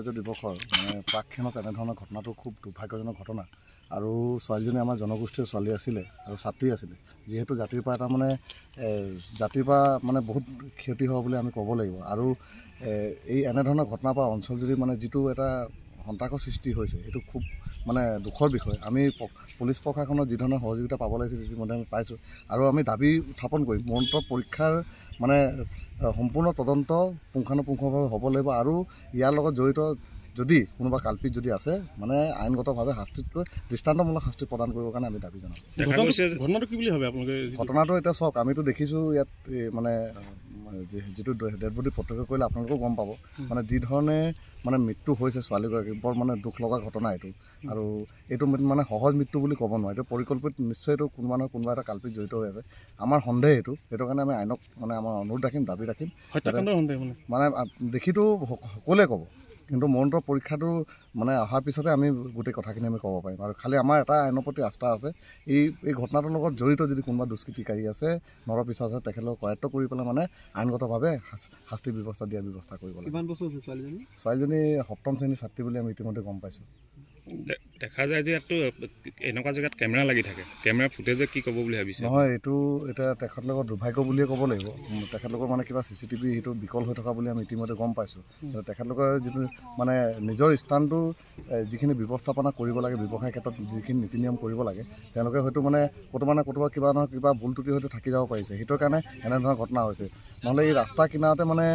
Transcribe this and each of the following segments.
ৰাজ্য দিৱসৰ মানে প্ৰাকক্ষণত এনেধৰণৰ ঘটনাটো খুব দুৰ্ভাগ্যজনক ঘটনা আৰু ছোৱালীজনী আমাৰ জনগোষ্ঠীয় ছোৱালী আছিলে আৰু ছাত্ৰী আছিলে যিহেতু জাতিৰ পৰা এটা মানে জাতিৰ পৰা মানে বহুত ক্ষতি হ'ব বুলি আমি ক'ব লাগিব আৰু এই এনেধৰণৰ ঘটনাৰ পৰা অঞ্চলজুৰি মানে যিটো এটা সন্ত্ৰাসৰ সৃষ্টি হৈছে এইটো খুব মানে দুখৰ বিষয় আমি পুলিচ প্ৰশাসনৰ যি ধৰণৰ সহযোগিতা পাব লাগিছিল ইতিমধ্যে আমি পাইছোঁ আৰু আমি দাবী উত্থাপন কৰিম মন্ত্ৰ পৰীক্ষাৰ মানে সম্পূৰ্ণ তদন্ত পুংখানুপুংখভাৱে হ'ব লাগিব আৰু ইয়াৰ লগত জড়িত যদি কোনোবা কাল্পিত যদি আছে মানে আইনগতভাৱে শাস্তিতকৈ দৃষ্টান্তমূলক শাস্তি প্ৰদান কৰিবৰ কাৰণে আমি দাবী জনাওঁ। ঘটনাটো কি বুলি ভাবে আপোনালোকে? ঘটনাটো এতিয়া চাওক আমিতো দেখিছোঁ ইয়াত মানে যিটো ডেড বডি প্ৰত্যক্ষ কৰিলে আপোনালোকেও গম পাব মানে যি ধৰণে মানে মৃত্যু হৈছে ছোৱালীগৰাকী বৰ মানে দুখ লগা ঘটনা এইটো আৰু এইটো মানে সহজ মৃত্যু বুলি ক'ব নোৱাৰে এইটো পৰিকল্পিত নিশ্চয় এইটো কোনোবা নহয় কোনোবা এটা কাল্পিত জড়িত হৈ আছে আমাৰ সন্দেহ এইটো কাৰণে আমি আইনক মানে আমাৰ অনুৰোধ ৰাখিম দাবী ৰাখিম মানে দেখিতো সকলোৱে ক'ব কিন্তু মন্ত্ৰ পৰীক্ষাটো মানে অহাৰ পিছতে আমি গোটেই কথাখিনি আমি ক'ব পাৰিম আৰু খালি আমাৰ এটা আইনৰ প্ৰতি আস্থা আছে এই ঘটনাটোৰ লগত জড়িত যদি কোনোবা দুষ্কৃতিকাৰী আছে নৰপিছা আছে তেখেতলোকক কৰায়ত্ব কৰি পেলাই মানে আইনগতভাৱে শাস্তি ব্যৱস্থা দিয়াৰ ব্যৱস্থা কৰিব লাগে। কিমান বছৰ হৈছে ছোৱালীজনী সপ্তম শ্ৰেণীৰ ছাত্ৰী বুলি আমি ইতিমধ্যে গম পাইছোঁ। দেখা যায় যে ইয়াততো এনেকুৱা জেগাত কেমেৰা লাগি থাকে কেমেৰা ফুটেজে কি ক'ব বুলি ভাবিছে? নহয় এইটো এতিয়া তেখেতলোকৰ দুৰ্ভাগ্য বুলিয়ে ক'ব লাগিব তেখেতলোকৰ মানে কিবা CCTV সেইটো বিকল হৈ থকা বুলি আমি ইতিমধ্যে গম পাইছোঁ তেখেতলোকৰ যিটো মানে নিজৰ স্থানটো যিখিনি ব্যৱস্থাপনা কৰিব লাগে ব্যৱসায়ৰ ক্ষেত্ৰত যিখিনি নীতি নিয়ম কৰিব লাগে তেওঁলোকে হয়তো মানে ক'ৰবাত কিবা নহয় কিবা ভুল ত্ৰুটি হয়তো থাকি যাব পাৰিছে সেইটোৰ কাৰণে এনেধৰণৰ ঘটনা হৈছে নহ'লে এই ৰাস্তা কিনাৰতে মানে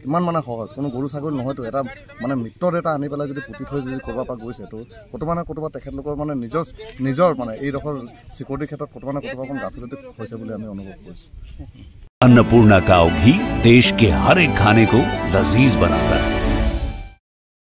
কিমান মানে সহজ কোনো গৰু ছাগলী নহয়তো এটা মানে মৃতৰ এটা আনি পেলাই যদি পুতি থৈ যদি ক'ৰবাৰ পৰা গৈছে তো ক'ৰবাত তেখেতলোকৰ মানে নিজৰ মানে এইডোখৰ চিকিউৰিটিৰ ক্ষেত্ৰত ক'ৰবাত অকণ গাফিলতি হৈছে বুলি আমি অনুভৱ কৰিছোঁ। अन्नपूर्णा काव घी देश के हर एक खाने को लजीज बनाता है।